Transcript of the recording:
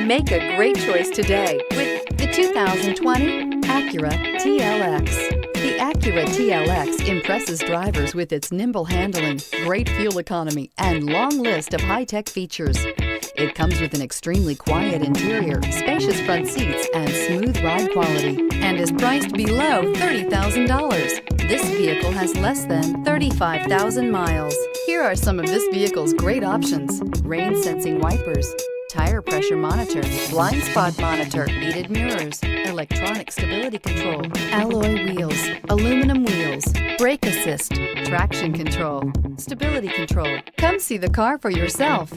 Make a great choice today with the 2020 Acura TLX. The Acura TLX impresses drivers with its nimble handling, great fuel economy, and long list of high-tech features. It comes with an extremely quiet interior, spacious front seats, and smooth ride quality, and is priced below $30,000. This vehicle has less than 35,000 miles. Here are some of this vehicle's great options: rain-sensing wipers, tire pressure monitor, blind spot monitor, heated mirrors, electronic stability control, alloy wheels, aluminum wheels, brake assist, traction control, stability control. Come see the car for yourself.